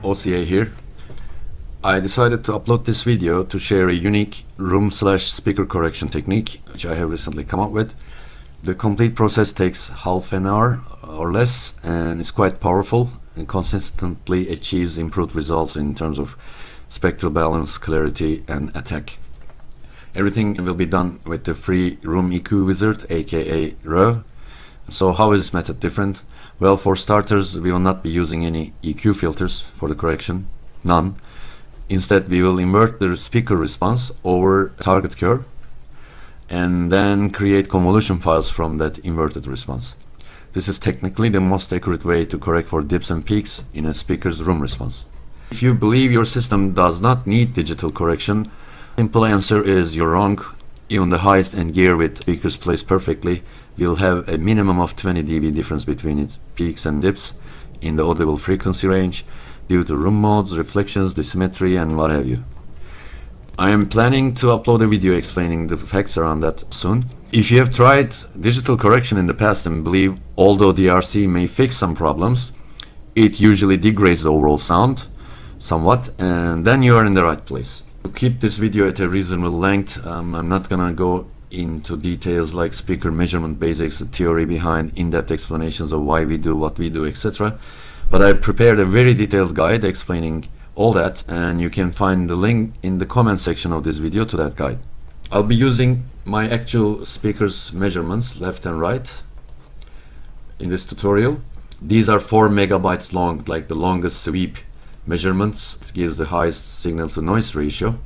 OCA here. I decided to upload this video to share a unique room/speaker correction technique which I have recently come up with. The complete process takes half an hour or less, and it's quite powerful and consistently achieves improved results in terms of spectral balance, clarity, and attack. Everything will be done with the free Room EQ wizard, aka REV. So how is this method different? Well, for starters, we will not be using any EQ filters for the correction, none. Instead, we will invert the speaker response over target curve and then create convolution files from that inverted response. This is technically the most accurate way to correct for dips and peaks in a speaker's room response. If you believe your system does not need digital correction, simple answer is you're wrong. Even the highest end gear with speakers placed perfectly will have a minimum of 20 dB difference between its peaks and dips in the audible frequency range due to room modes, reflections, dissymmetry, and what have you. I am planning to upload a video explaining the facts around that soon. If you have tried digital correction in the past and believe although DRC may fix some problems, it usually degrades the overall sound somewhat, and then you are in the right place. To keep this video at a reasonable length, I'm not gonna go into details like speaker measurement basics, the theory behind in-depth explanations of why we do what we do, etc. But I prepared a very detailed guide explaining all that, and you can find the link in the comment section of this video to that guide. I'll be using my actual speakers measurements left and right in this tutorial. These are 4 megabytes long, like the longest sweep measurements. It gives the highest signal to noise ratio,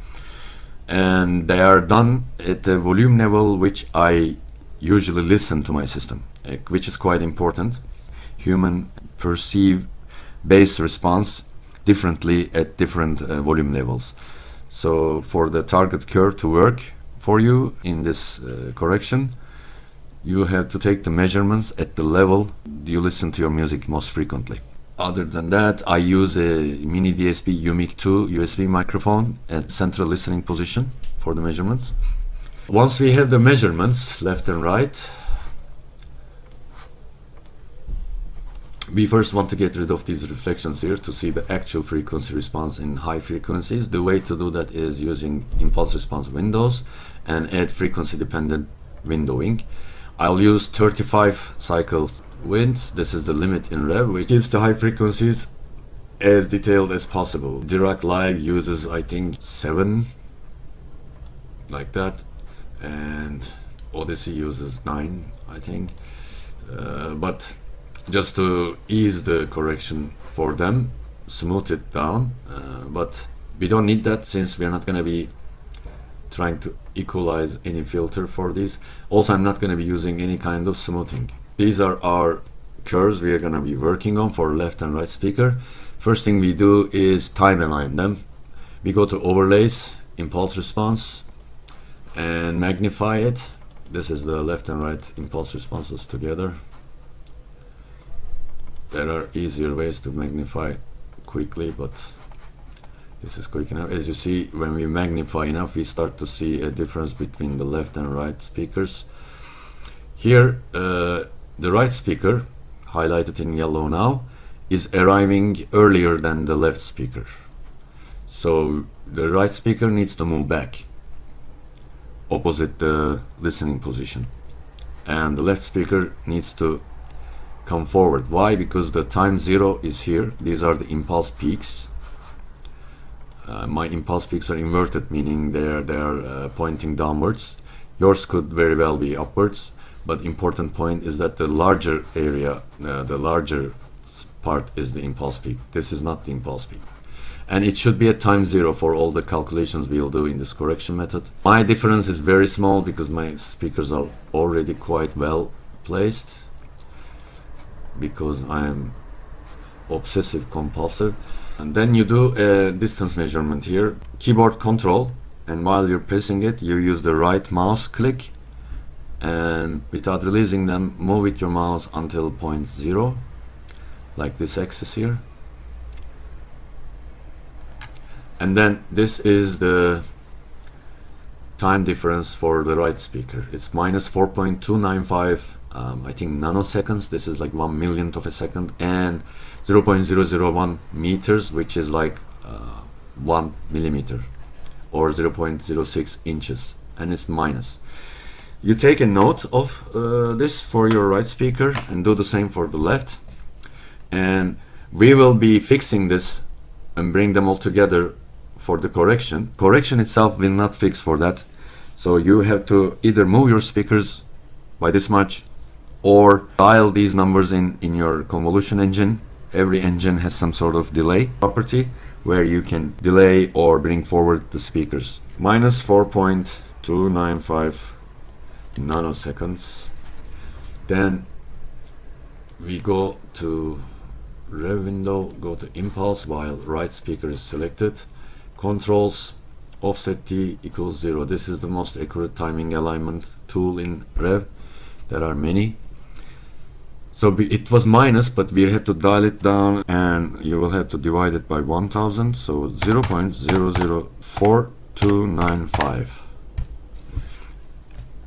and they are done at the volume level which I usually listen to my system, which is quite important. Human perceive bass response differently at different volume levels. So for the target curve to work for you in this correction, you have to take the measurements at the level you listen to your music most frequently. Other than that, I use a mini DSP UMIC 2 USB microphone at central listening position for the measurements. Once we have the measurements left and right, we first want to get rid of these reflections here to see the actual frequency response in high frequencies. The way to do that is using impulse response windows and add frequency dependent windowing. I'll use 35 cycles winds. This is the limit in REV, which keeps the high frequencies as detailed as possible. Dirac lag uses, I think, 7, like that, and Odyssey uses 9, I think. But just to ease the correction for them, smooth it down, but we don't need that since we're not going to be trying to equalize any filter for these. Also, I'm not going to be using any kind of smoothing. These are our curves we are going to be working on for left and right speaker. First thing we do is time align them. We go to overlays, impulse response, and magnify it. This is the left and right impulse responses together. There are easier ways to magnify quickly, but this is quick enough. As you see, when we magnify enough, we start to see a difference between the left and right speakers. Here, the right speaker, highlighted in yellow now, is arriving earlier than the left speaker. So the right speaker needs to move back, opposite the listening position. And the left speaker needs to come forward. Why? Because the time 0 is here. These are the impulse peaks. My impulse peaks are inverted, meaning they are pointing downwards. Yours could very well be upwards, but important point is that the larger area, the larger part is the impulse peak. This is not the impulse peak. And it should be at time 0 for all the calculations we'll do in this correction method. My difference is very small because my speakers are already quite well placed, because I am obsessive compulsive. And then you do a distance measurement here, keyboard control, and while you're pressing it, you use the right mouse click, and without releasing them, move with your mouse until point 0, like this axis here. And then this is the time difference for the right speaker. It's minus 4.295 I think nanoseconds. This is like 1 millionth of a second, and 0.001 meters, which is like 1 millimeter or 0.06 inches, and it's minus. You take a note of this for your right speaker and do the same for the left, and we will be fixing this and bring them all together for the correction. Correction itself will not fix for that, so you have to either move your speakers by this much or dial these numbers in your convolution engine. Every engine has some sort of delay property where you can delay or bring forward the speakers. Minus 4.295 nanoseconds. Then we go to rev window, go to impulse while right speaker is selected. Controls, offset T equals 0. This is the most accurate timing alignment tool in rev. There are many. So it was minus, but we have to dial it down, and you will have to divide it by 1000, so 0.004295.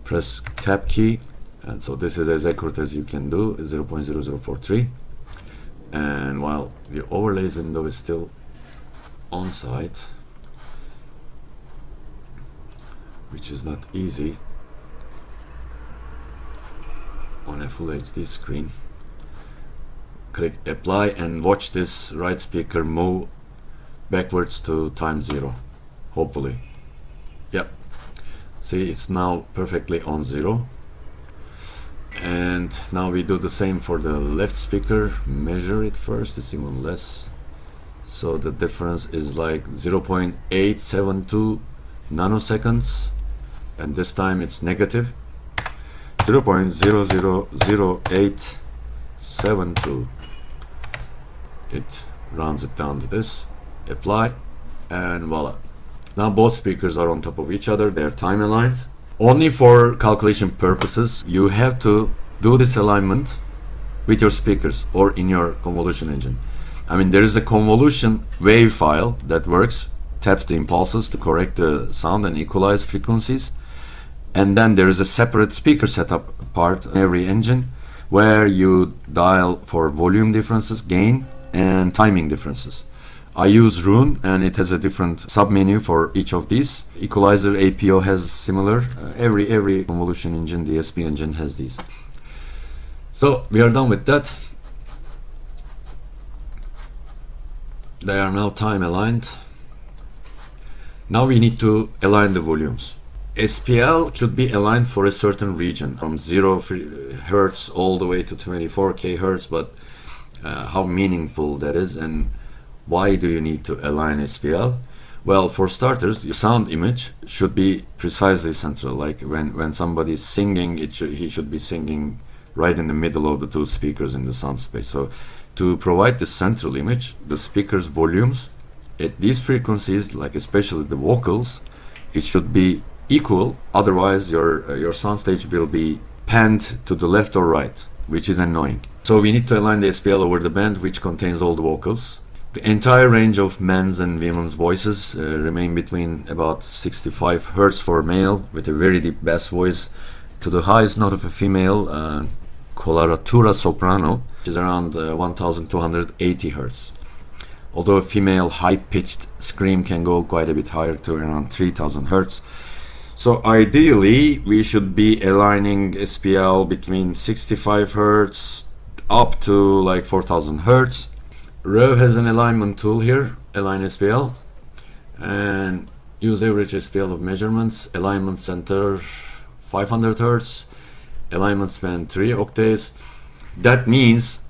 Press tab key, and so this is as accurate as you can do, 0.0043. And while the overlays window is still on site, which is not easy on a full HD screen, click apply and watch this right speaker move backwards to time 0, hopefully. Yep, see, it's now perfectly on 0. And now we do the same for the left speaker. Measure it first, it's even less, so the difference is like 0.872 nanoseconds, and this time it's negative 0.000872. It rounds it down to this. Apply, and voila. Now both speakers are on top of each other. They're time aligned. Only for calculation purposes, you have to do this alignment with your speakers or in your convolution engine. I mean, there is a convolution wave file that works, taps the impulses to correct the sound and equalize frequencies. And then there is a separate speaker setup part in every engine where you dial for volume differences, gain, and timing differences. I use Rune, and it has a different submenu for each of these. Equalizer APO has similar. Every convolution engine, DSP engine has these. So we are done with that. They are now time aligned. Now we need to align the volumes. SPL should be aligned for a certain region, from 0 Hertz all the way to 24k Hertz, but how meaningful that is, and why do you need to align SPL? Well, for starters, your sound image should be precisely central. Like when somebody is singing, he should be singing right in the middle of the two speakers in the sound space. So to provide the central image, the speaker's volumes at these frequencies, like especially the vocals, it should be equal. Otherwise your soundstage will be panned to the left or right, which is annoying. So we need to align the SPL over the band which contains all the vocals. The entire range of men's and women's voices remain between about 65 Hertz for male with a very deep bass voice to the highest note of a female coloratura soprano, which is around 1280 Hertz. Although a female high-pitched scream can go quite a bit higher to around 3000 Hertz. So ideally we should be aligning SPL between 65 Hertz up to like 4000 Hertz. Rev has an alignment tool here, align SPL, and use average SPL of measurements. Alignment center 500 Hertz, alignment span 3 octaves. That means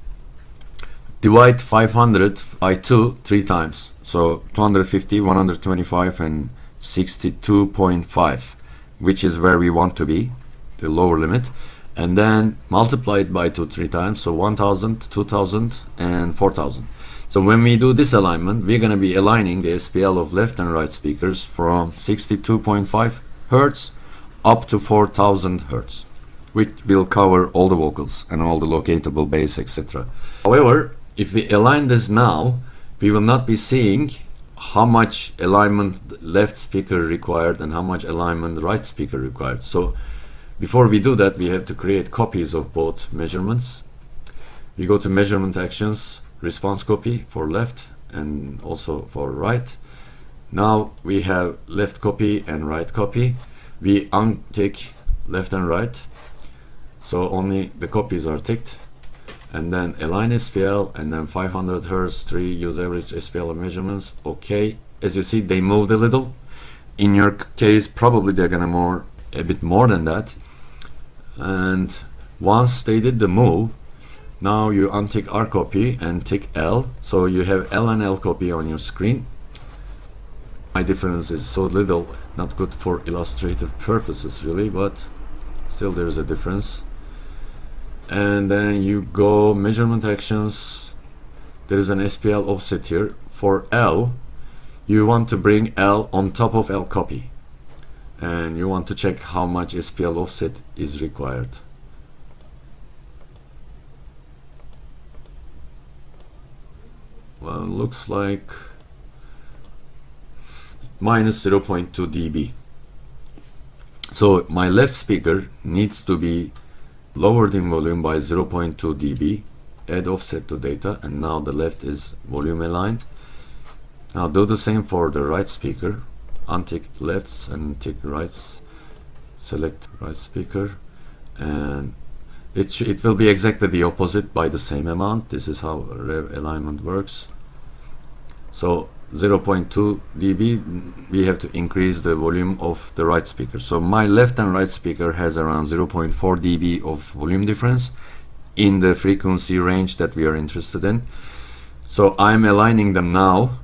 divide 500 by 2 3 times, so 250, 125, and 62.5, which is where we want to be, the lower limit, and then multiply it by 2 3 times, so 1000, 2000, and 4000. So when we do this alignment, we're going to be aligning the SPL of left and right speakers from 62.5 Hertz up to 4000 Hertz, which will cover all the vocals and all the locatable bass, etc. However, if we align this now, we will not be seeing how much alignment left speaker required and how much alignment right speaker required. So before we do that, we have to create copies of both measurements. We go to measurement actions, response copy for left and also for right. Now we have left copy and right copy. We untick left and right, so only the copies are ticked. And then align SPL, and then 500 Hz 3 use average SPL measurements. Okay, as you see, they moved a little. In your case, probably they're gonna a bit more than that. And once they did the move, now you untick R copy and tick L, so you have L and L copy on your screen. My difference is so little, not good for illustrative purposes really, but still there's a difference. And then you go measurement actions. There is an SPL offset here. For L, you want to bring L on top of L copy, and you want to check how much SPL offset is required. Well, looks like minus 0.2 dB. So my left speaker needs to be lowered in volume by 0.2 dB, add offset to data, and now the left is volume aligned. Now do the same for the right speaker. Untick lefts and tick rights, select right speaker, and it will be exactly the opposite by the same amount. This is how rev alignment works. So 0.2 dB, we have to increase the volume of the right speaker. So my left and right speaker has around 0.4 dB of volume difference in the frequency range that we are interested in. So I'm aligning them now.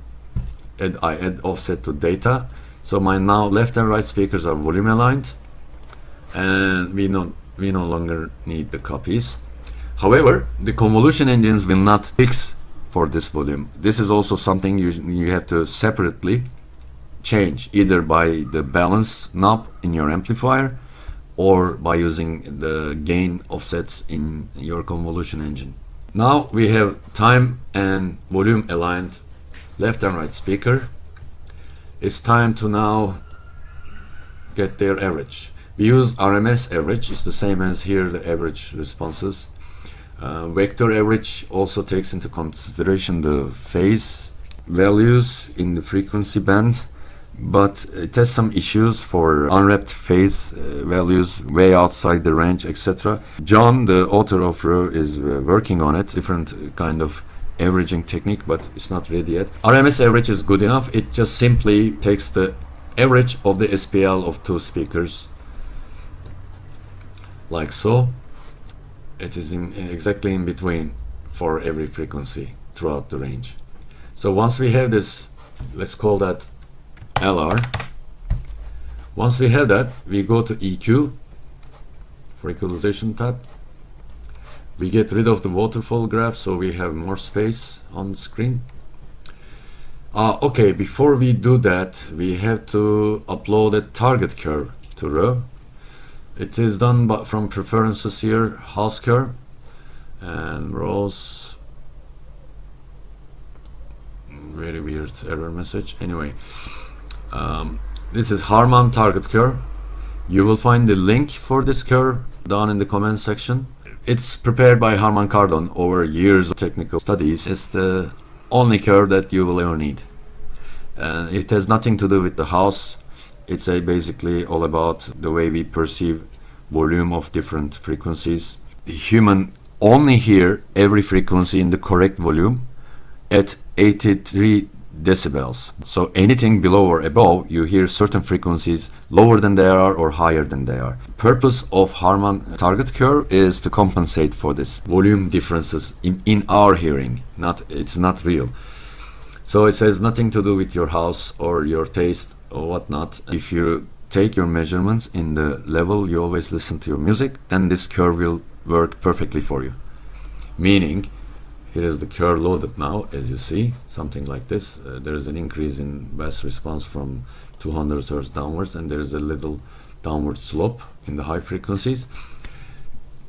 I add offset to data. So my now left and right speakers are volume aligned, and we no longer need the copies. However, the convolution engines will not fix for this volume. This is also something you have to separately change, either by the balance knob in your amplifier or by using the gain offsets in your convolution engine. Now we have time and volume aligned left and right speaker. It's time to now get their average. We use RMS average. It's the same as here, the average responses. Vector average also takes into consideration the phase values in the frequency band, but it has some issues for unwrapped phase values way outside the range, etc. John, the author of RO, is working on it, different kind of averaging technique, but it's not ready yet. RMS average is good enough. It just simply takes the average of the SPL of two speakers, like so. It is exactly in between for every frequency throughout the range. So once we have this, let's call that LR. Once we have that, we go to EQ for equalization tab. We get rid of the waterfall graph, so we have more space on the screen. Okay, before we do that, we have to upload a target curve to RO. It is done from preferences here, house curve, and rows. Very weird error message. Anyway, this is Harman target curve. You will find the link for this curve down in the comment section. It's prepared by Harman Kardon over years of technical studies. It's the only curve that you will ever need. It has nothing to do with the house. It's basically all about the way we perceive volume of different frequencies. The human only hear every frequency in the correct volume at 83 decibels. So anything below or above, you hear certain frequencies lower than they are or higher than they are. The purpose of Harman target curve is to compensate for this volume differences in our hearing. It's not real. So it has nothing to do with your house or your taste or whatnot. If you take your measurements in the level you always listen to your music, then this curve will work perfectly for you. Meaning, here is the curve loaded now, as you see, something like this. There is an increase in bass response from 200 Hz downwards, and there is a little downward slope in the high frequencies.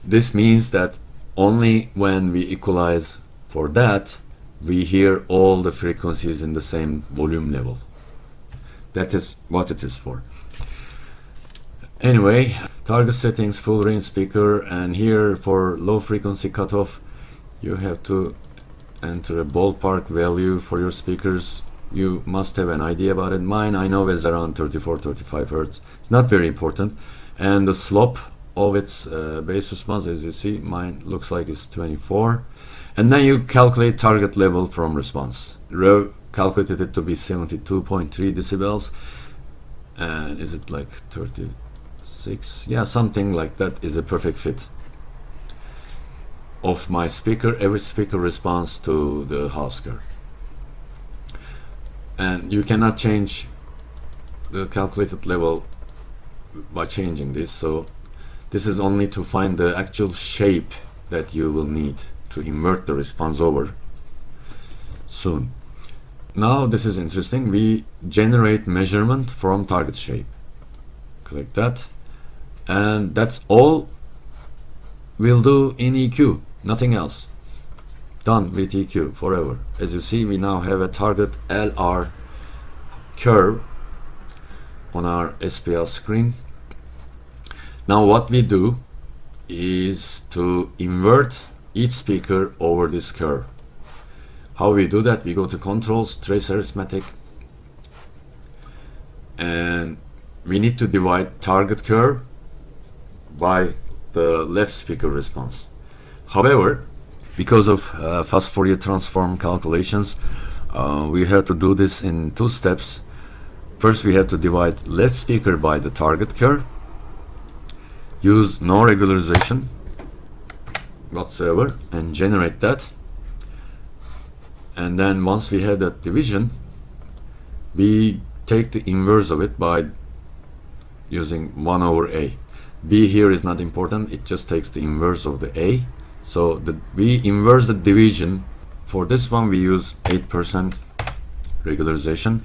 This means that only when we equalize for that, we hear all the frequencies in the same volume level. That is what it is for. Anyway, target settings, full range speaker, and here for low frequency cutoff, you have to enter a ballpark value for your speakers. You must have an idea about it. Mine, I know, is around 34-35 Hertz. It's not very important. And the slope of its bass response, as you see, mine looks like it's 24. And then you calculate target level from response. Rev calculated it to be 72.3 decibels. And is it like 36? Yeah, something like that is a perfect fit of my speaker, every speaker response to the house curve. And you cannot change the calculated level by changing this, so this is only to find the actual shape that you will need to invert the response over soon. Now this is interesting. We generate measurement from target shape. Click that, and that's all we'll do in EQ, nothing else. Done with EQ forever. As you see, we now have a target LR curve on our SPL screen. Now what we do is to invert each speaker over this curve. How we do that? We go to controls, trace arithmetic, and we need to divide target curve by the left speaker response. However, because of fast Fourier transform calculations, we have to do this in two steps. First, we have to divide left speaker by the target curve, use no regularization whatsoever, and generate that. And then once we have that division, we take the inverse of it by using 1 over A. B here is not important, it just takes the inverse of the A. So we inverse the division. For this one we use 8% regularization.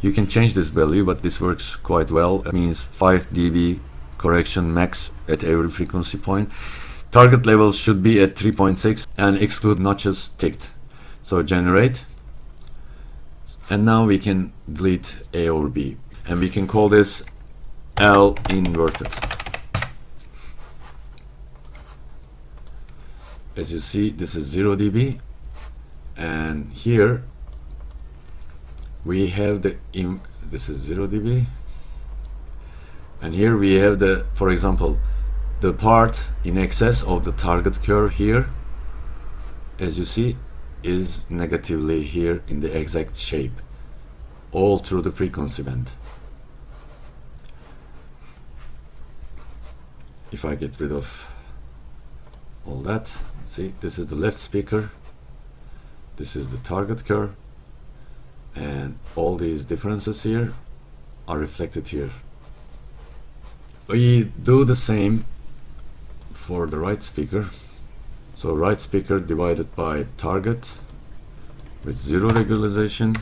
You can change this value, but this works quite well. It means 5 dB correction max at every frequency point. Target level should be at 3.6 and exclude notches ticked. So generate, and now we can delete A over B, and we can call this L inverted. As you see, this is 0 dB, and here we have the this is 0 dB, and here we have the, for example, the part in excess of the target curve here, as you see, is negatively here in the exact shape all through the frequency band. If I get rid of all that, see, this is the left speaker, this is the target curve, and all these differences here are reflected here. We do the same for the right speaker. So right speaker divided by target with 0 regularization,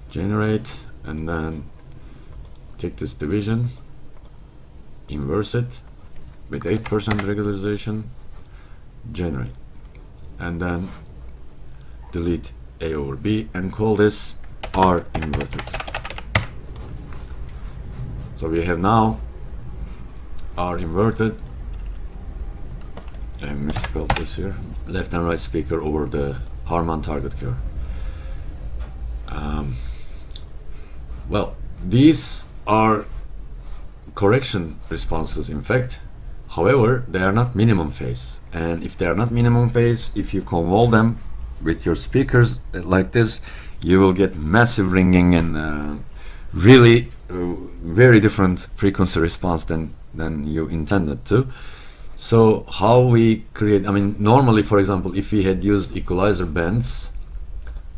generate, and then take this division, inverse it with 8% regularization, generate, and then delete A over B and call this R inverted. So we have now R inverted. I misspelled this here. Left and right speaker over the Harman target curve. Well, these are correction responses, in fact. However, they are not minimum phase. And if they are not minimum phase, if you convolve them with your speakers like this, you will get massive ringing and really very different frequency response than you intended to. So how we create, I mean, normally, for example, if we had used equalizer bands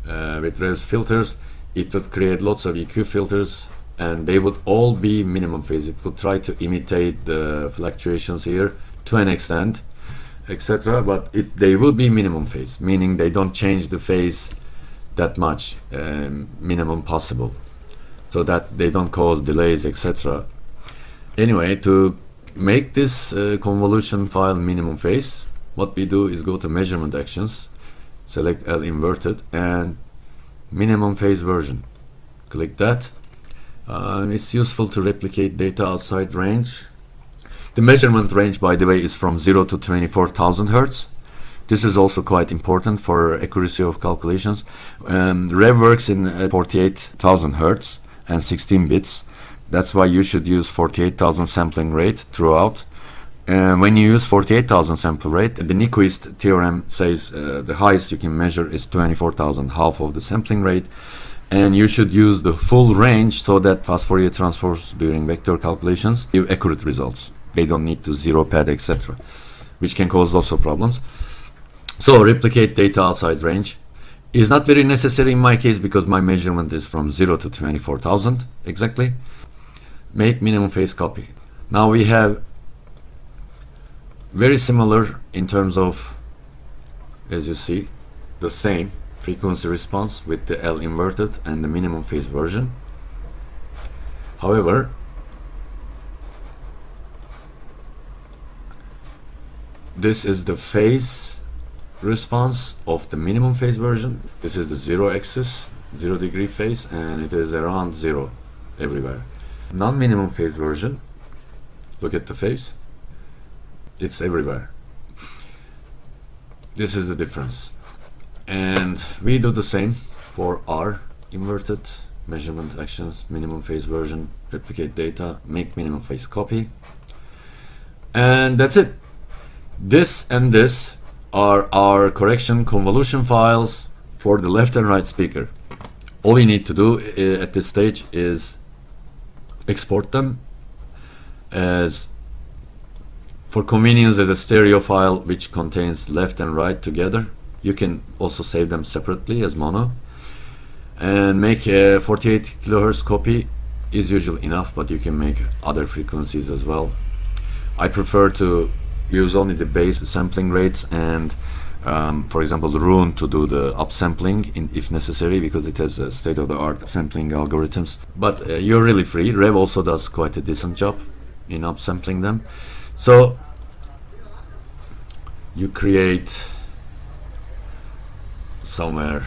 with Rev's filters, it would create lots of EQ filters and they would all be minimum phase. It would try to imitate the fluctuations here to an extent, etc. But they would be minimum phase, meaning they don't change the phase that much, minimum possible, so that they don't cause delays, etc. Anyway, to make this convolution file minimum phase, what we do is go to measurement actions, select L inverted and minimum phase version. Click that. It's useful to replicate data outside range. The measurement range, by the way, is from 0 to 24,000 Hertz. This is also quite important for accuracy of calculations. Rev works in 48,000 Hertz and 16 bits. That's why you should use 48,000 sampling rate throughout. When you use 48,000 sample rate, the Nyquist theorem says the highest you can measure is 24,000, half of the sampling rate. And you should use the full range so that fast Fourier transforms during vector calculations give accurate results. They don't need to zero pad, etc., which can cause lots of problems. So replicate data outside range is not very necessary in my case because my measurement is from 0 to 24,000 exactly. Make minimum phase copy. Now we have very similar in terms of, as you see, the same frequency response with the L inverted and the minimum phase version. However, this is the phase response of the minimum phase version. This is the 0 axis, 0 degree phase, and it is around 0 everywhere. Non-minimum phase version, look at the phase, it's everywhere. This is the difference. And we do the same for R inverted, measurement actions, minimum phase version, replicate data, make minimum phase copy. And that's it. This and this are our correction convolution files for the left and right speaker. All you need to do at this stage is export them as, for convenience, as a stereo file which contains left and right together. You can also save them separately as mono, and make a 48 kilohertz copy is usually enough, but you can make other frequencies as well. I prefer to use only the base sampling rates and for example the Roon to do the upsampling if necessary, because it has state-of-the-art sampling algorithms. But you're really free. Rev also does quite a decent job in upsampling them. So you create somewhere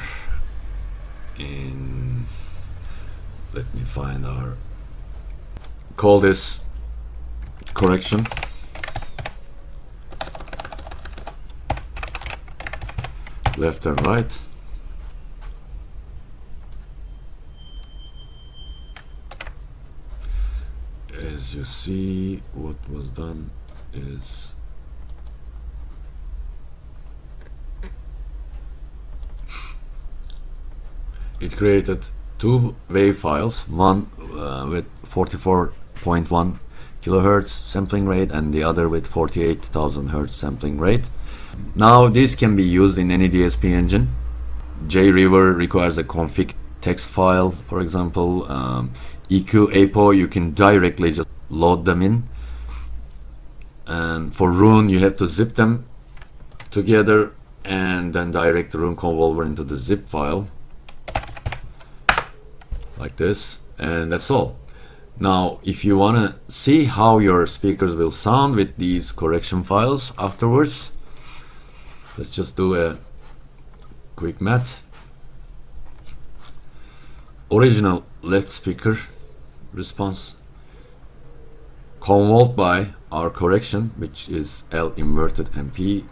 in, let me find our, call this correction, left and right, as you see. What was done is it created two wave files, one with 44.1 kilohertz sampling rate and the other with 48,000 hertz sampling rate. Now these can be used in any DSP engine. JRiver requires a config text file, for example. EQ, APO, you can directly just load them in. And for Roon, you have to zip them together and then direct the Roon convolver into the zip file, like this, and that's all. Now, if you want to see how your speakers will sound with these correction files afterwards, let's just do a quick math. Original left speaker response convolved by our correction, which is L inverted MP,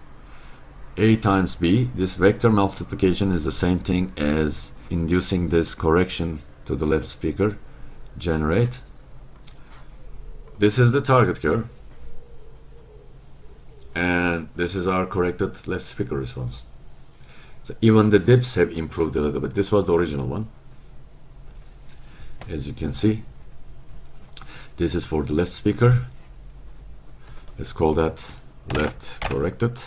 A times B. This vector multiplication is the same thing as inducing this correction to the left speaker. Generate. This is the target curve, and this is our corrected left speaker response. So even the dips have improved a little bit. This was the original one, as you can see. This is for the left speaker. Let's call that left corrected.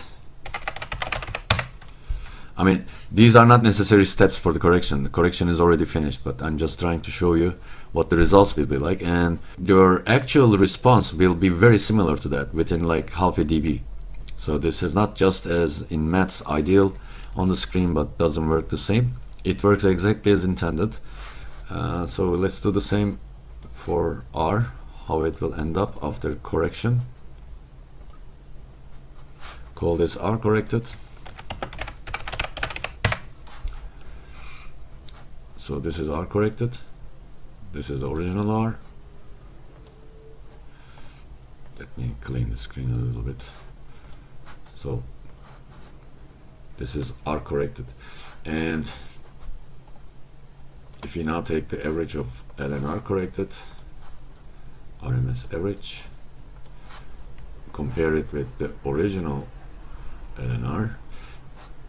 I mean, these are not necessary steps for the correction. The correction is already finished, but I'm just trying to show you what the results will be like, and your actual response will be very similar to that within like half a dB. So this is not just as in maths ideal on the screen, but doesn't work the same. It works exactly as intended. So let's do the same for R, how it will end up after correction. Call this R corrected. So this is R corrected, this is the original R. Let me clean the screen a little bit. So this is R corrected, and if you now take the average of L and R corrected, RMS average, compare it with the original L and R,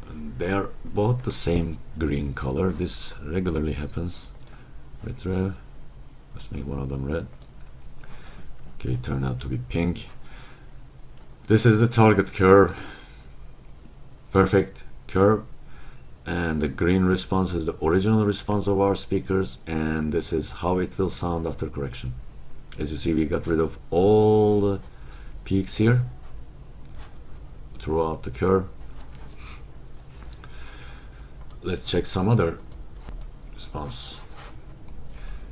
and they are both the same green color. This regularly happens with Rev. Let's make one of them red. Okay, it turned out to be pink. This is the target curve, perfect curve, and the green response is the original response of our speakers, and this is how it will sound after correction. As you see, we got rid of all the peaks here throughout the curve. Let's check some other response.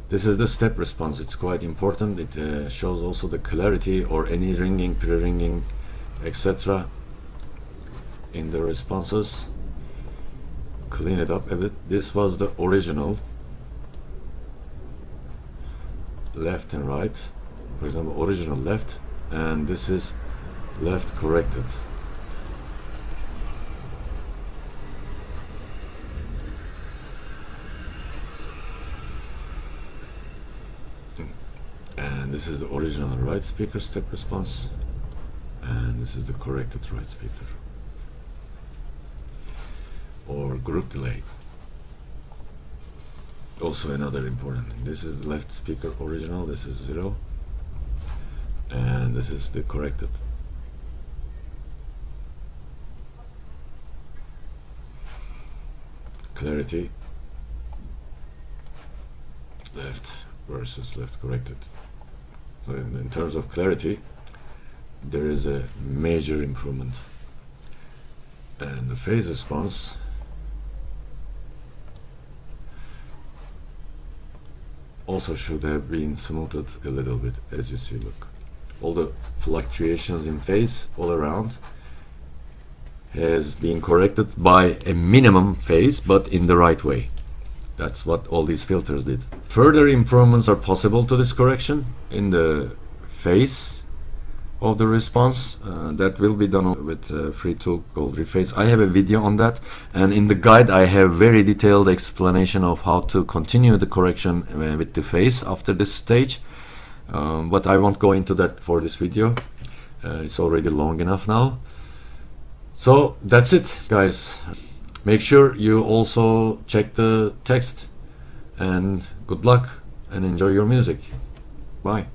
This is the step response. It's quite important. It shows also the clarity or any ringing, pre-ringing, etc. in the responses. Clean it up a bit. This was the original, left and right. For example, original left, and this is left corrected. And this is the original right speaker step response, and this is the corrected right speaker, or group delay. Also another important thing. This is the left speaker original, this is 0, and this is the corrected. Clarity, left versus left corrected. So in terms of clarity, there is a major improvement. And the phase response also should have been smoothed a little bit. As you see, look, all the fluctuations in phase all around has been corrected by a minimum phase, but in the right way. That's what all these filters did. Further improvements are possible to this correction in the phase of the response. That will be done with a free tool called Rephase. I have a video on that, and in the guide I have very detailed explanation of how to continue the correction with the phase after this stage, but I won't go into that for this video. It's already long enough now. So that's it, guys. Make sure you also check the text, and good luck and enjoy your music. Bye.